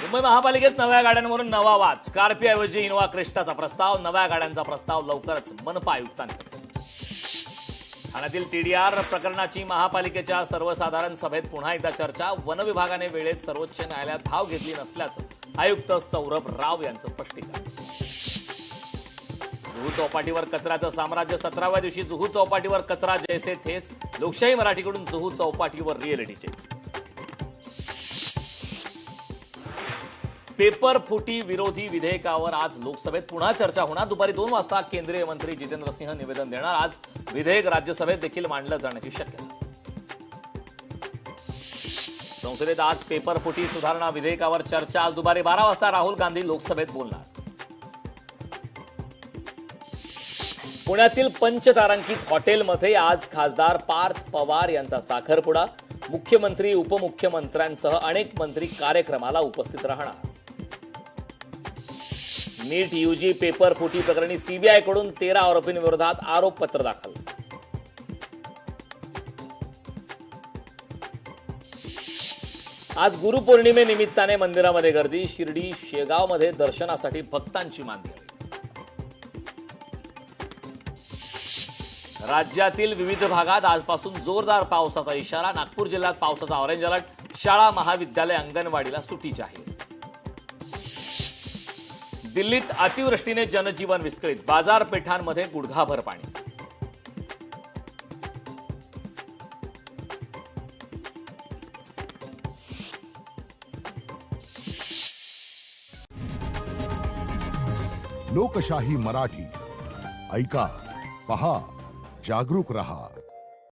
मुंबई महापालिकेत नव्या गाड्यांवरून नवा वाद. स्कॉर्पिओऐवजी इनोव्हा क्रिस्टाचा प्रस्ताव. नव्या गाड्यांचा प्रस्ताव लवकरच मनपा आयुक्तांकडे. ठाण्यातील टीडीआर प्रकरणाची महापालिकेच्या सर्वसाधारण सभेत पुन्हा एकदा चर्चा. वन विभागाने वेळेत सर्वोच्च न्यायालयात धाव घेतली नसल्याचं आयुक्त सौरभ राव यांचं स्पष्टीकरण. जुहू चौपाटीवर कचऱ्याचं साम्राज्य. 17व्या दिवशी जुहू चौपाटीवर कचरा जैसे थेच. लोकशाही मराठीकडून जुहू चौपाटीवर रिअलिटी चेक. पेपर फुटी विरोधी विधेयकावर आज लोकसभेत पुन्हा चर्चा होणार. दुपारी 2 वाजता केंद्रीय मंत्री जितेंद्र सिंह निवेदन देणार. आज विधेयक राज्यसभेत देखील मांडलं जाण्याची शक्यता. संसदेत आज पेपर फुटी सुधारणा विधेयकावर चर्चा. आज दुपारी 12 वाजता राहुल गांधी लोकसभेत बोलणार. पुण्यातील पंचतारांकित हॉटेलमध्ये आज खासदार पार्थ पवार यांचा साखरपुडा. मुख्यमंत्री उपमुख्यमंत्र्यांसह अनेक मंत्री कार्यक्रमाला उपस्थित राहणार. नीट यूजी पेपर फुटी प्रकरणी सीबीआयकडून 13 आरोपींविरोधात आरोपपत्र दाखल. आज गुरुपौर्णिमेनिमित्ताने मंदिरामध्ये गर्दी. शिर्डी शेगावमध्ये दर्शनासाठी भक्तांची मांदियाळी. राज्यातील विविध भागात आजपासून जोरदार पावसाचा इशारा. नागपूर जिल्ह्यात पावसाचा ऑरेंज अलर्ट. शाळा महाविद्यालय अंगणवाडीला सुट्टी जाहीर. दिल्लीत अतिवृष्टीने जनजीवन विस्कळीत. बाजारपेठांमध्ये गुडघाभर पाणी. लोकशाही मराठी ऐका, पहा, जागरूक रहा.